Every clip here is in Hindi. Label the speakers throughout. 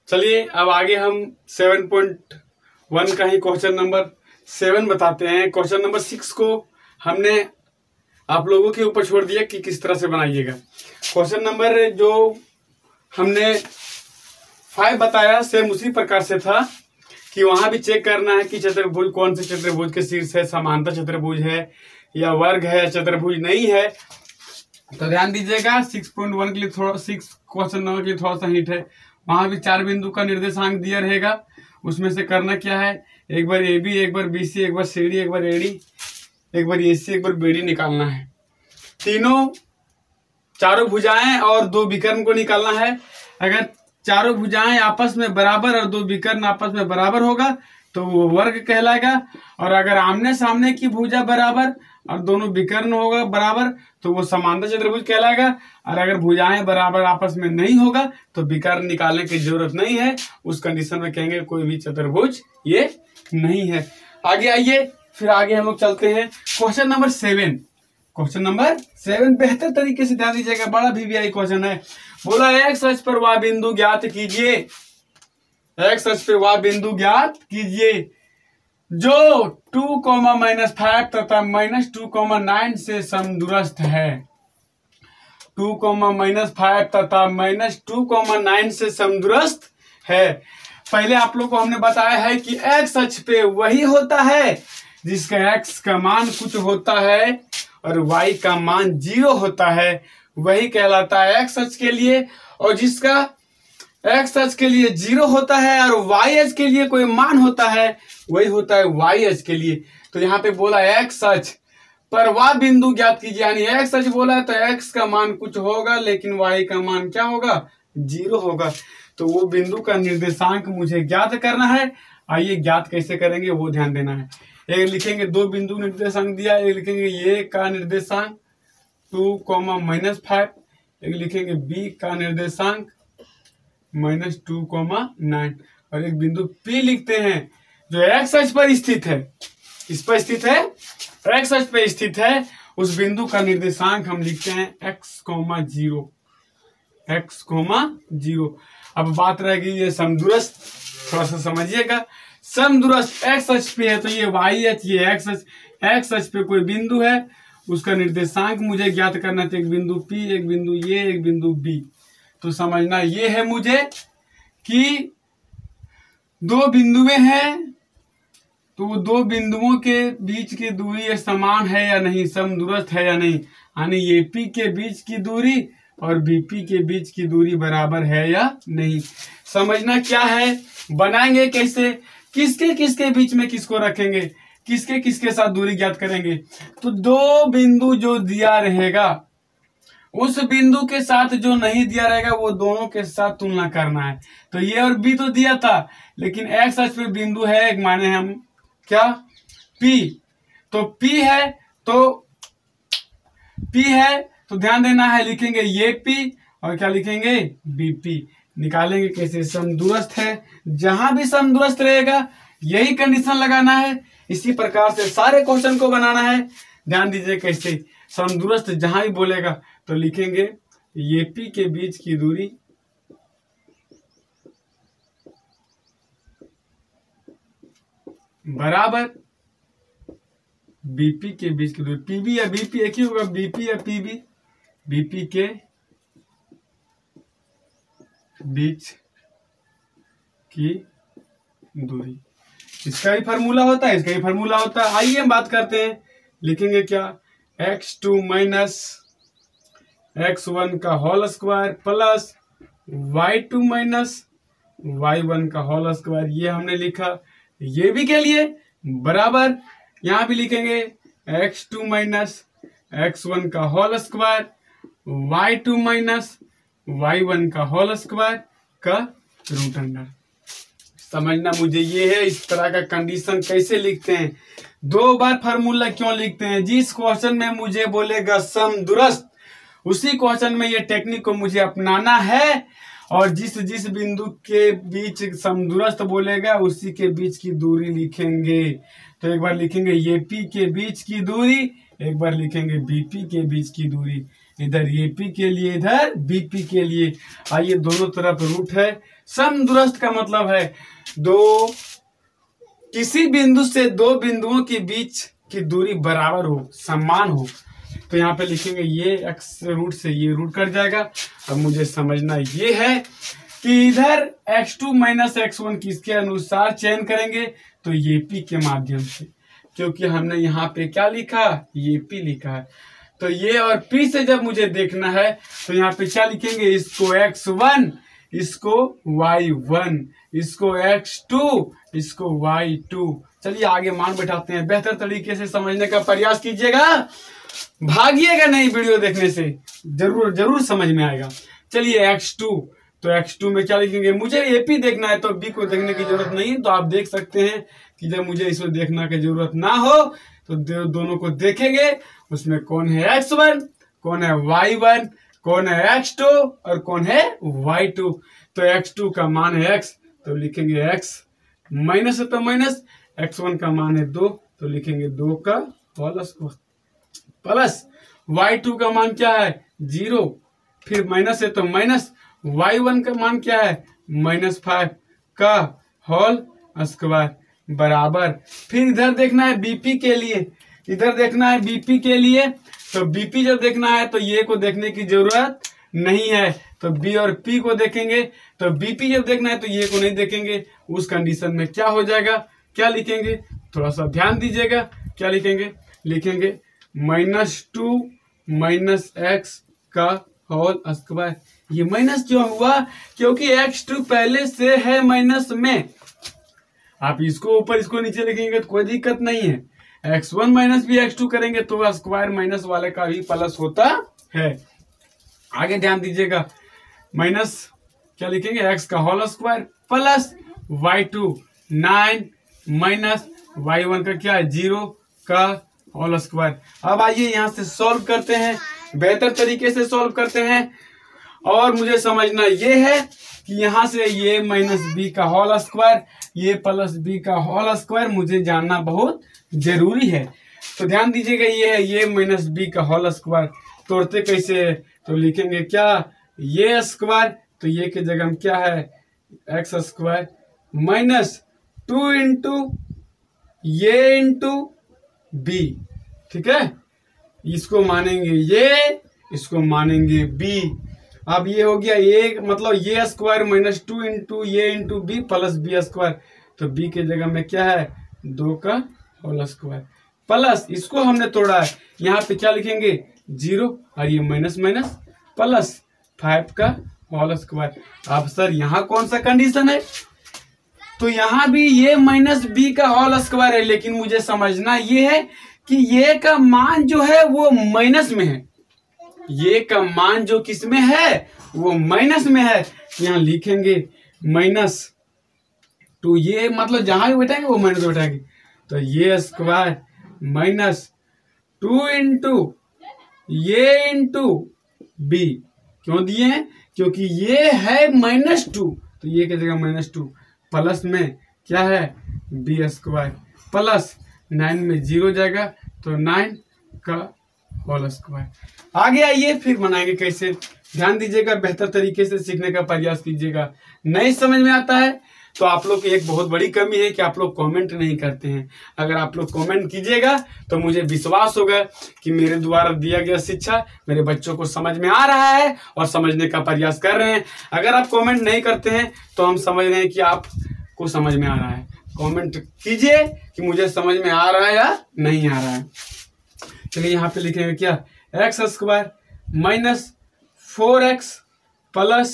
Speaker 1: चलिए अब आगे हम 7.1 का ही क्वेश्चन नंबर 7 बताते हैं। क्वेश्चन नंबर 6 को हमने आप लोगों के ऊपर छोड़ दिया कि किस तरह से बनाइएगा। क्वेश्चन नंबर जो हमने 5 बताया सेम उसी प्रकार से था कि वहां भी चेक करना है कि चतुर्भुज कौन से चतुर्भुज के शीर्ष है, समांतर चतुर्भुज है या वर्ग है या चतुर्भुज नहीं है। तो ध्यान दीजिएगा 6.1 के लिए थोड़ा 6 क्वेश्चन नंबर के लिए थोड़ा सा हिंट है। वहां भी 4 बिंदु का निर्देशांक दिया रहेगा, उसमें से करना क्या है, एक बार ए बी, एक बार बी सी, एक बार सी डी, एक बार ए डी, एक बार ए सी, एक बार बी डी निकालना है। चारों भुजाएं और 2 विकर्ण को निकालना है। अगर चारों भुजाएं आपस में बराबर और 2 विकर्ण आपस में बराबर होगा तो वो वर्ग कहलाएगा, और अगर आमने सामने की भुजा बराबर और दोनों विकर्ण होगा बराबर तो वो समांतर चतुर्भुज कहलाएगा। और अगर भुजाएं बराबर आपस में नहीं होगा तो विकर्ण निकालने की जरूरत नहीं है, उस कंडीशन में कहेंगे कोई भी चतुर्भुज ये नहीं है। आगे आइए, फिर आगे हम लोग चलते हैं क्वेश्चन नंबर 7। क्वेश्चन नंबर 7 बेहतर तरीके से ध्यान दीजिएगा, बड़ा VVI क्वेश्चन है। बोला एक्स अक्ष पर वह बिंदु ज्ञात कीजिए, एक्स अक्ष पे वह बिंदु ज्ञात कीजिए जो 2,-5 तथा -2,9 से समदूरस्थ है। 2,-5 तथा -2,9 से समदूरस्थ है। पहले आप लोग को हमने बताया है कि एक्स अक्ष पे वही होता है जिसका एक्स का मान कुछ होता है और वाई का मान 0 होता है, वही कहलाता है एक्स अक्ष के लिए। और जिसका एक्स अक्ष के लिए 0 होता है और वाई अक्ष के लिए कोई मान होता है, वही होता है वाई अक्ष के लिए। तो यहाँ पे बोला एक्स अक्ष पर वह बिंदु ज्ञात कीजिए, यानी एक्स अक्ष बोला है तो एक्स का मान कुछ होगा लेकिन वाई का मान क्या होगा, 0 होगा। तो वो बिंदु का निर्देशांक मुझे ज्ञात करना है। आइए ज्ञात कैसे करेंगे वो ध्यान देना है। एक लिखेंगे 2 बिंदु निर्देशांक दिया, एक लिखेंगे ए का निर्देशांक 2,-5, एक लिखेंगे बी का निर्देशांक -2,9 और एक बिंदु P लिखते हैं जो एक्स अक्ष पर स्थित है। इस पर स्थित है, एक्स अक्ष पर स्थित है। उस बिंदु का निर्देशांक हम लिखते हैं x,0, x,0। अब बात रहेगी ये समदूरस्थ, थोड़ा सा समझिएगा। समदूरस्थ एक्स अक्ष पे है तो ये वाई अक्ष, ये एक्स अक्ष। एक्स अक्ष पे कोई बिंदु है, उसका निर्देशांक मुझे ज्ञात करना है। तो एक बिंदु P, एक बिंदु ए, एक बिंदु B। तो समझना ये है मुझे कि 2 बिंदुएं हैं तो वो 2 बिंदुओं के बीच की दूरी समान है या नहीं, समदूरस्थ है या नहीं, यानी AP के बीच की दूरी और BP के बीच की दूरी बराबर है या नहीं। समझना क्या है, बनाएंगे कैसे, किसके किसके बीच में किसको रखेंगे, किसके किसके साथ दूरी ज्ञात करेंगे। तो 2 बिंदु जो दिया रहेगा उस बिंदु के साथ जो नहीं दिया रहेगा वो दोनों के साथ तुलना करना है। तो ये और बी तो दिया था लेकिन एक्स अक्ष पे बिंदु है, एक माने हम क्या P। तो P है तो ध्यान देना है, लिखेंगे ये P और क्या लिखेंगे BP। निकालेंगे कैसे, समदूरस्थ है, जहां भी समदूरस्थ रहेगा यही कंडीशन लगाना है। इसी प्रकार से सारे क्वेश्चन को बनाना है। ध्यान दीजिए कैसे, समदूरस्थ जहां भी बोलेगा तो लिखेंगे ये P के बीच की दूरी बराबर BP के बीच की दूरी। PB या BP एक ही होगा, BP या PB, BP के बीच की दूरी। इसका ही फार्मूला होता है, इसका ही फार्मूला होता है। आइए हम बात करते हैं, लिखेंगे क्या, x2 - x1 का whole square plus y2 - y1 का होल स्क्वायर। ये हमने लिखा, ये भी के लिए बराबर, यहां भी लिखेंगे x2 - x1 का होल स्क्वायर, y2 - y1 का होल स्क्वायर का रूट अंडर। समझना मुझे ये है, इस तरह का कंडीशन कैसे लिखते हैं। 2 बार फार्मूला क्यों लिखते हैं, जिस क्वेश्चन में मुझे बोलेगा समदूरस्थ उसी क्वेश्चन में ये टेक्निक को मुझे अपनाना है, और जिस बिंदु के बीच समदूरस्थ बोलेगा उसी के बीच की दूरी लिखेंगे। तो एक बार लिखेंगे ये P के बीच की दूरी, एक बार लिखेंगे BP के बीच की दूरी। इधर AP के लिए, इधर BP के लिए। आइए दोनों तरफ रूट है। समदुरस्त का मतलब है किसी बिंदु से दो बिंदुओं के बीच की दूरी बराबर हो, समान हो। तो यहाँ पे लिखेंगे ये x रूट से ये रूट कट जाएगा। अब मुझे समझना ये है कि इधर x2 माइनस x1 किसके अनुसार चयन करेंगे, तो ये P के माध्यम से, क्योंकि हमने यहाँ पे क्या लिखा, ये P लिखा है। तो ये और P से जब मुझे देखना है तो यहाँ पे क्या लिखेंगे, इसको x1, इसको y1, इसको x2, इसको y2। चलिए आगे मान बैठाते हैं। बेहतर तरीके से समझने का प्रयास कीजिएगा, भागिएगा नहीं वीडियो देखने से, जरूर जरूर समझ में आएगा। चलिए x2, तो x2 में क्या लिखेंगे, मुझे AP देखना है तो B को देखने की जरूरत नहीं। तो आप देख सकते हैं कि जब मुझे इसमें देखना की जरूरत ना हो तो दोनों को देखेंगे, उसमें कौन है x1, कौन है y1, कौन है x2 और कौन है y2। तो x2 का मान है x, तो लिखेंगे x, माइनस है तो माइनस, x1 का मान है 2, तो लिखेंगे 2 का होल स्क्वायर, प्लस y2 का मान क्या है 0, फिर माइनस है तो माइनस, y1 का मान क्या है -5 का होल स्क्वायर बराबर। फिर इधर देखना है BP के लिए, इधर देखना है BP के लिए। तो BP जब देखना है तो ये को देखने की जरूरत नहीं है, तो B और P को देखेंगे। तो BP जब देखना है तो ये को नहीं देखेंगे। उस कंडीशन में क्या हो जाएगा, क्या लिखेंगे, थोड़ा सा ध्यान दीजिएगा। क्या लिखेंगे, लिखेंगे -2 माइनस x का होल स्क्वायर। ये माइनस क्यों हुआ, क्योंकि x2 पहले से है माइनस में। आप इसको ऊपर इसको नीचे लिखेंगे तो कोई दिक्कत नहीं है। x1 माइनस भी x2 करेंगे तो स्क्वायर माइनस वाले का भी प्लस होता है। आगे ध्यान दीजिएगा, माइनस क्या लिखेंगे, x का whole square plus y2 9 minus y1 का क्या है 0 का होल स्क्वायर। अब आइए यहाँ से सॉल्व करते हैं, बेहतर तरीके से सॉल्व करते हैं। और मुझे समझना ये है कि यहाँ से ये माइनस b का होल स्क्वायर, ये प्लस b का होल स्क्वायर मुझे जानना बहुत जरूरी है। तो ध्यान दीजिएगा, ये है ये माइनस b का होल स्क्वायर। तोड़ते कैसे है, तो लिखेंगे क्या, ये स्क्वायर, तो ये के जगह हम क्या है x स्क्वायर माइनस 2 इंटू ये इंटू b। ठीक है, इसको मानेंगे ये, इसको मानेंगे b। अब ये हो गया ये, मतलब ये स्क्वायर -2 इंटू ये into b plus b square. तो b के जगह में क्या है 2 का होल स्क्वायर प्लस, इसको हमने तोड़ा है, यहाँ पे क्या लिखेंगे 0 और ये माइनस माइनस प्लस 5 का होल स्क्वायर। अब सर यहाँ कौन सा कंडीशन है, तो यहाँ भी ये माइनस b का होल स्क्वायर है, लेकिन मुझे समझना ये है कि ये का मान जो है वो माइनस में है, ये का मान जो किस में है वो माइनस में है। यहाँ लिखेंगे -2, ये मतलब जहां भी बैठाएंगे वो माइनस बैठाएंगे। तो ये स्क्वायर -2 इंटू ये इंटू b, क्यों दिए हैं, क्योंकि ये है -2, तो ये की जगह -2 प्लस में क्या है b स्क्वायर प्लस 9 में 0 जाएगा तो 9 का होल स्क्वायर। आगे आइए फिर बनाएंगे कैसे, ध्यान दीजिएगा, बेहतर तरीके से सीखने का प्रयास कीजिएगा। नहीं समझ में आता है तो आप लोग की एक बहुत बड़ी कमी है कि आप लोग कमेंट नहीं करते हैं। अगर आप लोग कमेंट कीजिएगा तो मुझे विश्वास होगा कि मेरे द्वारा दिया गया शिक्षा मेरे बच्चों को समझ में आ रहा है और समझने का प्रयास कर रहे हैं। अगर आप कमेंट नहीं करते हैं तो हम समझ रहे हैं कि आपको समझ में आ रहा है। कमेंट कीजिए कि मुझे समझ में आ रहा है या नहीं आ रहा है। चलिए यहाँ पे लिखेंगे क्या, x square minus 4x plus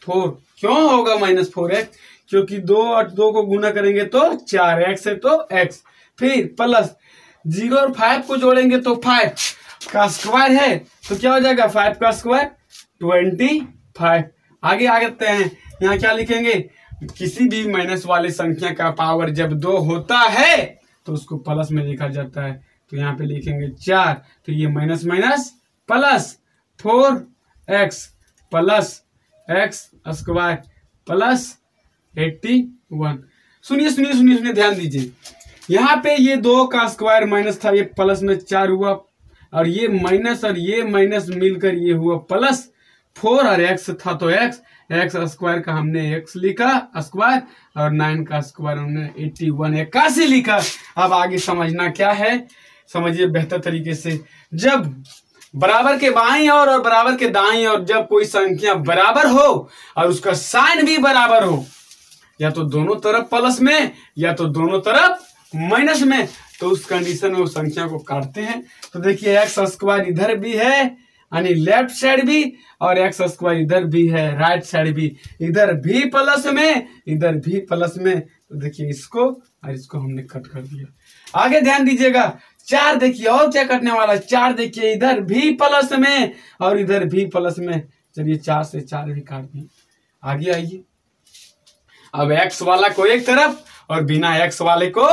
Speaker 1: 4। क्यों होगा -4x, क्योंकि 2 और 2 को गुना करेंगे तो 4x है तो x, फिर प्लस 0 और 5 को जोड़ेंगे तो 5 का स्क्वायर है, तो क्या हो जाएगा 5 का स्क्वायर 25। आगे आते हैं, यहाँ क्या लिखेंगे, किसी भी माइनस वाले संख्या का पावर जब 2 होता है तो उसको प्लस में लिखा जाता है। तो यहाँ पे लिखेंगे 4, तो ये minus minus plus 4x plus x square plus 81। सुनिए सुनिए सुनिए सुनिए, ध्यान दीजिए, यहाँ पे ये 2 का स्क्वायर माइनस था, ये प्लस में 4 हुआ, और ये माइनस मिलकर ये हुआ +4 और x था तो x स्क्वायर का हमने x लिखा स्क्वायर और 9 का स्क्वायर हमने 81 लिखा। अब आगे समझना क्या है, समझिए बेहतर तरीके से। जब बराबर के बाईं ओर और बराबर के दाईं ओर जब कोई संख्या बराबर हो और उसका साइन भी बराबर हो, या तो दोनों तरफ प्लस में या तो दोनों तरफ माइनस में, तो उस कंडीशन में उस संख्या को काटते हैं। तो देखिए x स्क्वायर इधर भी है यानी लेफ्ट साइड भी, और x स्क्वायर इधर भी है राइट साइड भी, इधर भी प्लस में इधर भी प्लस में। तो देखिए इसको और इसको हमने कट कर दिया। आगे ध्यान दीजिएगा, 4 देखिए और क्या कटने वाला है, 4 देखिए इधर भी प्लस में और इधर भी प्लस में। चलिए 4 से 4 भी काट दिए। आगे आइए, अब x वाला को एक तरफ और बिना x वाले को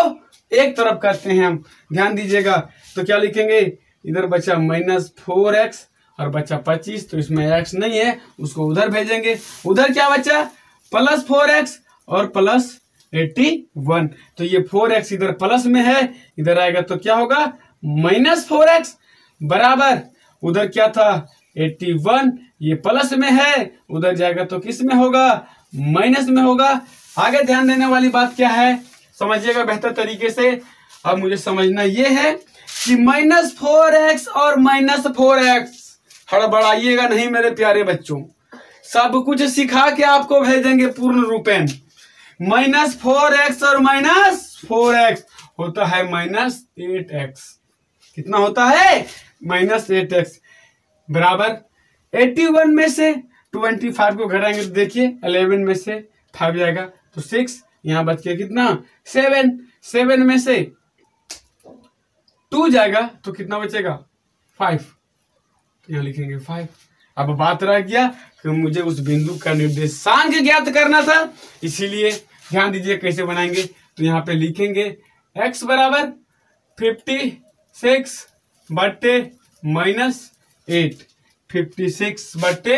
Speaker 1: एक तरफ करते हैं हम। ध्यान दीजिएगा, तो क्या लिखेंगे, इधर बचा -4x और बचा 25, तो इसमें x नहीं है उसको उधर भेजेंगे। उधर क्या बचा, +4x और +81। तो ये 4x इधर प्लस में है, इधर आएगा तो क्या होगा -4x बराबर, उधर क्या था 81, ये प्लस में है, उधर जाएगा तो किस में होगा, माइनस में होगा। आगे ध्यान देने वाली बात क्या है, समझिएगा बेहतर तरीके से। अब मुझे समझना ये है कि -4x और -4x, हड़बड़ाइएगा नहीं मेरे प्यारे बच्चों, सब कुछ सिखा के आपको भेजेंगे पूर्ण रूपेण। -4x और -4x होता है -8x। कितना होता है, -8x बराबर 81 में से 25 को घटाएंगे तो देखिए 11 में से 5 जाएगा तो 6, यहाँ बच गया कितना 7 में से 2 जाएगा तो कितना बचेगा 5, यहाँ लिखेंगे 5। अब बात रह गया कि मुझे उस बिंदु का निर्देशांक ज्ञात करना था, इसीलिए ध्यान दीजिए कैसे बनाएंगे। तो यहाँ पे लिखेंगे x बराबर 56 बट्टे -8, 56 बट्टे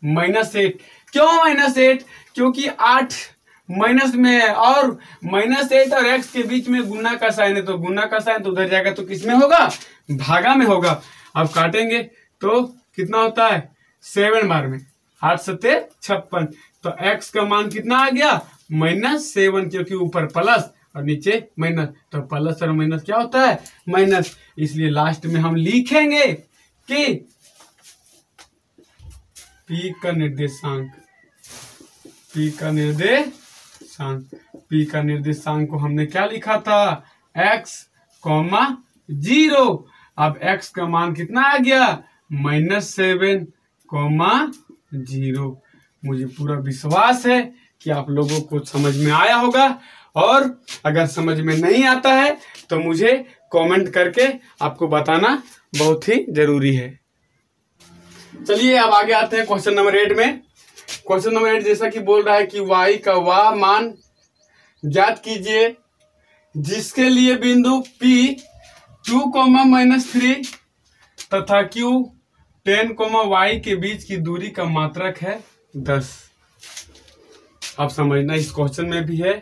Speaker 1: -8। क्यों -8, क्योंकि 8 माइनस में है और -8 और x के बीच में गुना का साइन है, तो गुना का साइन तो उधर जाएगा तो किस में होगा, भागा में होगा। अब काटेंगे तो कितना होता है 7 बार में 8 7 56, तो x का मान कितना आ गया -7, क्योंकि ऊपर प्लस और नीचे माइनस, तो प्लस और माइनस क्या होता है माइनस। इसलिए लास्ट में हम लिखेंगे कि p का निर्देशांक को हमने क्या लिखा था x, 0। अब x का मान कितना आ गया -7, 0। मुझे पूरा विश्वास है कि आप लोगों को समझ में आया होगा, और अगर समझ में नहीं आता है तो मुझे कमेंट करके आपको बताना बहुत ही जरूरी है। चलिए अब आगे आते हैं क्वेश्चन नंबर 8 में। क्वेश्चन नंबर 8 जैसा कि बोल रहा है कि y का वह मान ज्ञात कीजिए जिसके लिए बिंदु P 2, -3 तथा Q 10, y के बीच की दूरी का मात्रक है 10। आप समझना इस क्वेश्चन में भी है,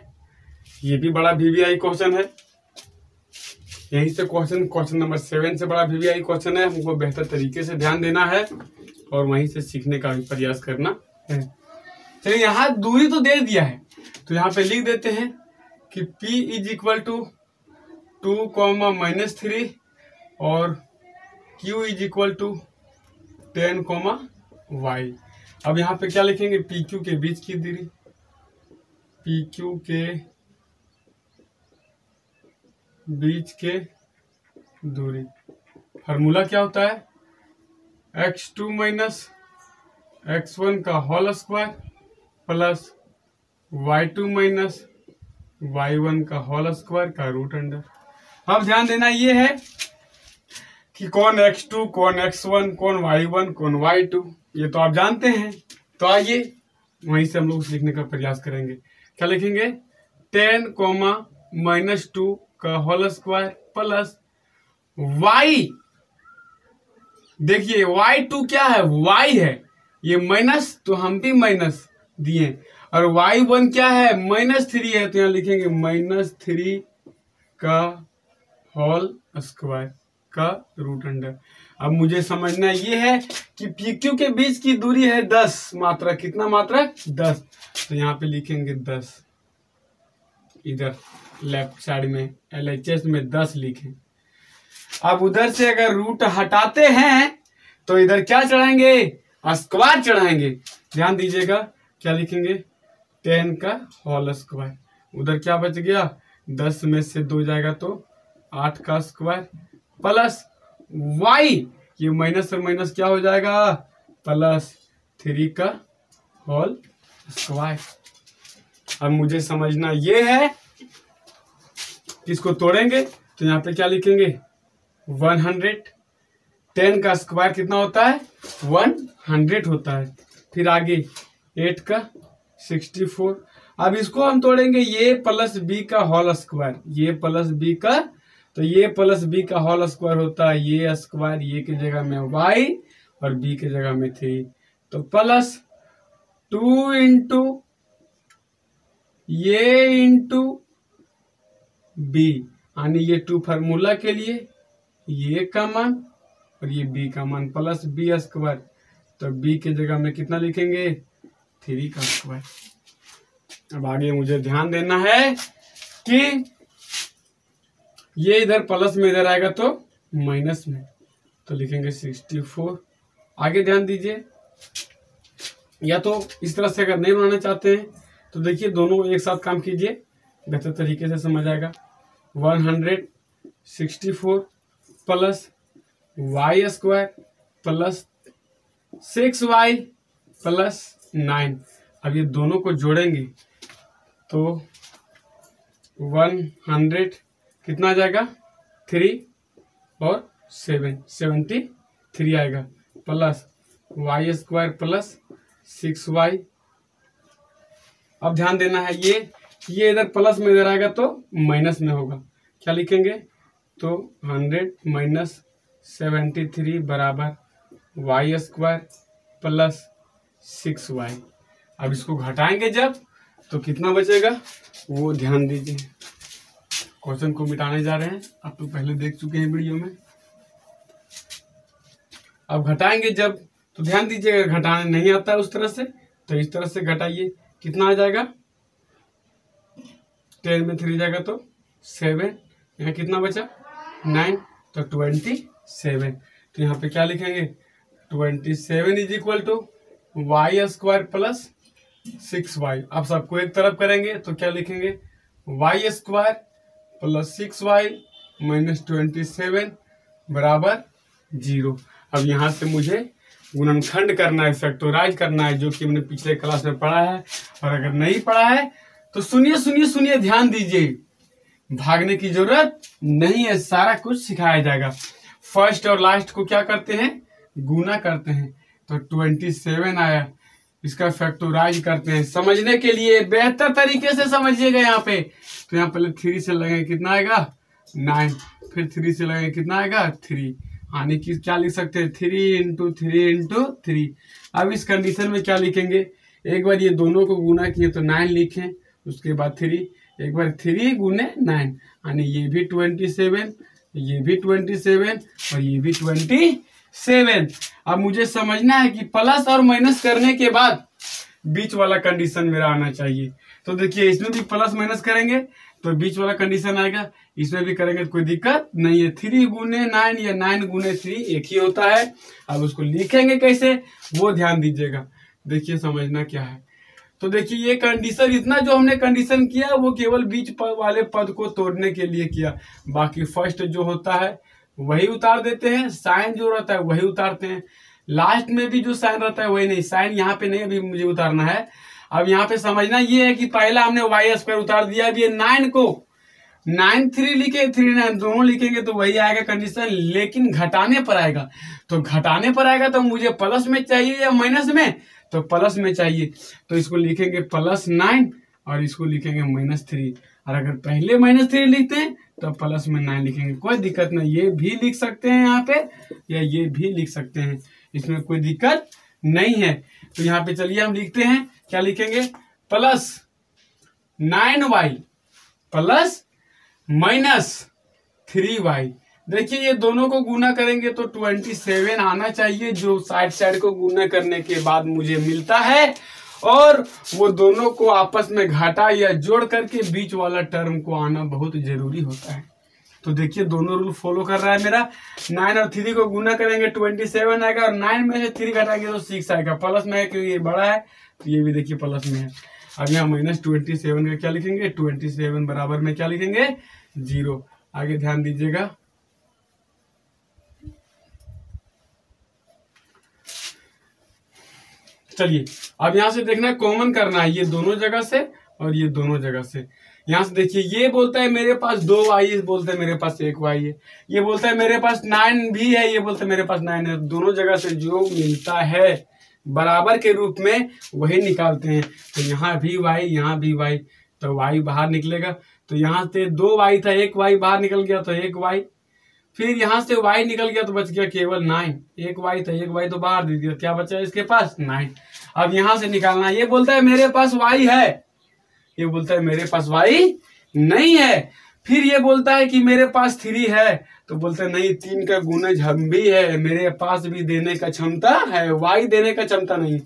Speaker 1: ये भी बड़ा VVI क्वेश्चन है। यहीं से क्वेश्चन नंबर 7 से बड़ा VVI क्वेश्चन है। हमको बेहतर तरीके से ध्यान देना है और वहीं से सीखने का भी प्रयास करना है। चलिए यहाँ दूरी तो दे दिया है, तो यहाँ पे लिख देते हैं कि P = 2, -3 और Q = 10, y। अब यहाँ पे क्या लिखेंगे, PQ के बीच की दूरी, PQ के बीच के दूरी। फार्मूला क्या होता है, x2 - x1 का whole square plus y2 - y1 का होल स्क्वायर का रूट अंडर। अब ध्यान देना ये है कि कौन x2, कौन x1, कौन y1, कौन y2, ये तो आप जानते हैं। तो आइए वहीं से हम लोग सीखने का प्रयास करेंगे। क्या लिखेंगे, 10, -2 का होल स्क्वायर प्लस y। देखिए y2 क्या है, y है, ये माइनस तो हम भी माइनस दिए, और y1 क्या है -3 है, तो यहाँ लिखेंगे -3 का होल स्क्वायर उसका रूट अंडर। अब मुझे समझना ये है कि पी क्यू के बीच की दूरी है 10 मात्रक। कितना मात्रक? 10। तो यहाँ पे लिखेंगे 10, इधर लेफ्ट साइड में LHS में 10 लिखें। अब उधर से अगर रूट हटाते हैं तो इधर क्या चढ़ाएंगे? स्क्वायर चढ़ाएंगे। ध्यान दीजिएगा, क्या लिखेंगे? 10 का होल स्क्वायर। उधर क्या बच गया? 10 में से 2 जाएगा तो 8 का स्क्वायर प्लस y, ये माइनस और माइनस क्या हो जाएगा? प्लस 3 का होल स्क्वायर। अब मुझे समझना ये है कि इसको तोड़ेंगे तो यहाँ पे क्या लिखेंगे? 100। 10 का स्क्वायर कितना होता है? 100 होता है। फिर आगे 8 का 64। अब इसको हम तोड़ेंगे, ये प्लस बी का होल स्क्वायर, ये प्लस बी का, तो ये प्लस बी का होल स्क्वायर होता है ये स्क्वायर, ये की जगह में y और b की जगह में 3, तो प्लस 2 इंटू ये इंटू b, यानी ये 2 फार्मूला के लिए, ये का मान और ये b का मान, प्लस बी स्क्वायर, तो b की जगह में कितना लिखेंगे? 3 का स्क्वायर। अब आगे मुझे ध्यान देना है कि ये इधर प्लस में इधर आएगा तो माइनस में, तो लिखेंगे 64। आगे ध्यान दीजिए, या तो इस तरह से अगर नहीं बनाना चाहते हैं तो देखिए दोनों एक साथ काम कीजिए, बेहतर तरीके से समझ आएगा। 164 plus y square plus 6y plus 9। अब ये दोनों को जोड़ेंगे तो 100 कितना आ जाएगा? 3 और 7, 73 आएगा, plus y square plus 6y। अब ध्यान देना है, ये इधर प्लस में इधर आएगा तो माइनस में होगा, क्या लिखेंगे? तो 100 माइनस 73 बराबर y स्क्वायर प्लस 6y। अब इसको घटाएंगे जब तो कितना बचेगा वो ध्यान दीजिए। क्वेश्चन को मिटाने जा रहे हैं, आप तो पहले देख चुके हैं वीडियो में। अब घटाएंगे जब तो ध्यान दीजिएगा, घटाने नहीं आता है उस तरह से, तो इस तरह से घटाइए। कितना आ जाएगा? 10 में 3 जाएगा तो 7, यहाँ कितना बचा? 9, तो 27। तो यहाँ पे क्या लिखेंगे? 27 is equal to y square plus 6y। अब सबको एक तरफ करेंगे तो क्या लिखेंगे? y square plus 6y minus 27 बराबर 0। अब यहाँ से मुझे गुणनखंड करना है, फैक्टराइज करना है, जो कि हमने पिछले क्लास में पढ़ा है। और अगर नहीं पढ़ा है तो सुनिए सुनिए सुनिए, ध्यान दीजिए, भागने की जरूरत नहीं है, सारा कुछ सिखाया जाएगा। फर्स्ट और लास्ट को क्या करते हैं? गुना करते हैं, तो 27 आया, इसका फैक्टराइज करते हैं। समझने के लिए बेहतर तरीके से समझिएगा। यहाँ पे तो यहाँ पहले 3 से लगेंगे, कितना आएगा? 9, फिर 3 से लगेंगे, कितना आएगा? 3, यानी कि क्या लिख सकते हैं? 3 इंटू 3 इंटू 3। अब इस कंडीशन में क्या लिखेंगे? एक बार ये दोनों को गुना किए तो 9 लिखें, उसके बाद 3, एक बार 3 गुने 9, यानी ये भी 27, ये भी 27 और ये भी 27। अब मुझे समझना है कि प्लस और माइनस करने के बाद बीच वाला कंडीशन मेरा आना चाहिए। तो देखिए, इसमें भी प्लस माइनस करेंगे तो बीच वाला कंडीशन आएगा, इसमें भी करेंगे तो कोई दिक्कत नहीं है। 3 गुने 9 या 9 गुने 3 एक ही होता है। अब उसको लिखेंगे कैसे वो ध्यान दीजिएगा। देखिए समझना क्या है, तो देखिए ये कंडीशन, इतना जो हमने कंडीशन किया वो केवल बीच वाले पद को तोड़ने के लिए किया। बाकी फर्स्ट जो होता है वही उतार देते हैं, साइन जो रहता है वही उतारते हैं, लास्ट में भी जो साइन रहता है वही नहीं। साइन यहाँ पे नहीं अभी मुझे उतारना है। अब यहाँ पे समझना ये है कि पहला हमने y स्क्वायर उतार दिया, अब ये 9 को 9 3 लिखे, 3 9 दोनों लिखेंगे तो वही आएगा कंडीशन, लेकिन घटाने पर आएगा। तो घटाने पर आएगा तो मुझे प्लस में चाहिए या माइनस में? तो प्लस में चाहिए, तो इसको लिखेंगे +9 और इसको लिखेंगे -3। और अगर पहले -3 लिखते हैं तो प्लस में 9 लिखेंगे, कोई दिक्कत नहीं। ये भी लिख सकते हैं यहाँ पे या ये भी लिख सकते हैं, इसमें कोई दिक्कत नहीं है। तो यहाँ पे चलिए हम लिखते हैं, क्या लिखेंगे? +9y plus -3y। देखिए ये दोनों को गुना करेंगे तो 27 आना चाहिए, जो साइड साइड को गुना करने के बाद मुझे मिलता है। और वो दोनों को आपस में घटा या जोड़ करके बीच वाला टर्म को आना बहुत जरूरी होता है। तो देखिए दोनों रूल फॉलो कर रहा है मेरा। 9 और 3 को गुना करेंगे 27 आएगा, और 9 में से 3 घटाएंगे तो 6 आएगा। प्लस में है क्योंकि ये बड़ा है, तो ये भी देखिए प्लस में है। अब यहाँ -27 का क्या लिखेंगे, 27 बराबर में क्या लिखेंगे, 0। आगे ध्यान दीजिएगा। चलिए अब यहाँ से देखना है, कॉमन करना है ये दोनों जगह से और ये दोनों जगह से। यहाँ से देखिए ये बोलता है मेरे पास 2 y, बोलता है मेरे पास 1 y है। ये बोलता है मेरे पास 9 भी है, ये बोलता है मेरे पास 9 है। दोनों जगह से जो मिलता है बराबर के रूप में वही निकालते हैं। तो यहाँ भी y, यहाँ भी y, तो y बाहर निकलेगा। तो यहाँ से 2 y था, 1 y बाहर निकल गया तो 1 y। फिर यहाँ से y निकल गया तो बच गया केवल 9। 1 y था, 1 y तो बाहर दे दिया, क्या बचा इसके पास, 9। अब यहाँ से निकालना है। ये बोलता है मेरे पास y है, ये बोलता है मेरे पास y नहीं है। फिर ये बोलता है कि मेरे पास 3 है, तो बोलते हैं नहीं, 3 का गुणज हम भी है, मेरे पास भी देने का क्षमता है, y देने का क्षमता नहीं।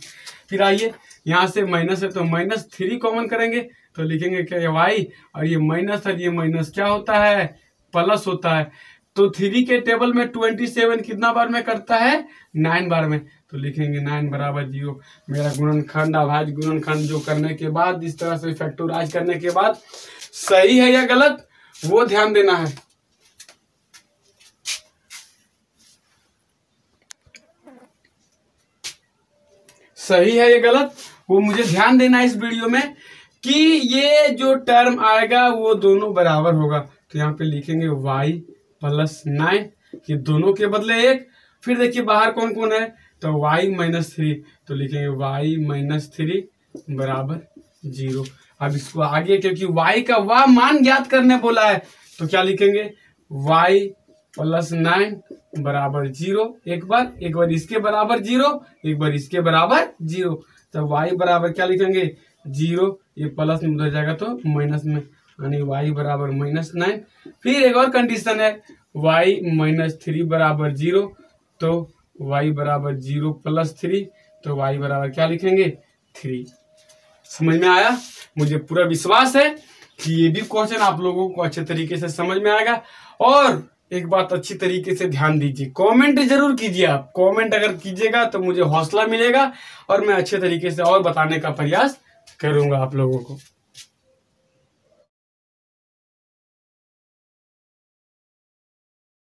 Speaker 1: फिर आइए यहाँ से माइनस है तो -3 कॉमन करेंगे तो लिखेंगे क्या, y, और ये माइनस है, ये माइनस क्या होता है, प्लस होता है। तो 3 के टेबल में 27 कितना बार में करता है, 9 बार में, तो लिखेंगे 9 बराबर 0। मेरा गुणनखंड अभाज्य गुणनखंड जो करने के बाद इस तरह से फैक्टराइज करने के बाद सही है या गलत वो ध्यान देना है। सही है या गलत वो मुझे ध्यान देना है इस वीडियो में, कि ये जो टर्म आएगा वो दोनों बराबर होगा। तो यहाँ पे लिखेंगे y + 9, ये दोनों के बदले 1। फिर देखिए बाहर कौन कौन है, तो y - 3, तो लिखेंगे y - 3 बराबर 0। अब इसको आगे क्योंकि y का वह मान ज्ञात करने बोला है, तो क्या लिखेंगे, y + 9 बराबर 0। एक बार इसके बराबर 0, एक बार इसके बराबर 0। तो y बराबर क्या लिखेंगे, 0, ये प्लस में उधर जाएगा तो माइनस में, यानी y बराबर -9। फिर एक और कंडीशन है, y - 3 बराबर 0, तो y बराबर 0 + 3, तो y बराबर क्या लिखेंगे, 3। समझ में आया? मुझे पूरा विश्वास है कि ये भी क्वेश्चन आप लोगों को अच्छे तरीके से समझ में आएगा। और एक बात अच्छी तरीके से ध्यान दीजिए, कमेंट जरूर कीजिए। आप कमेंट अगर कीजिएगा तो मुझे हौसला मिलेगा और मैं अच्छे तरीके से और बताने का प्रयास करूंगा आप लोगों को।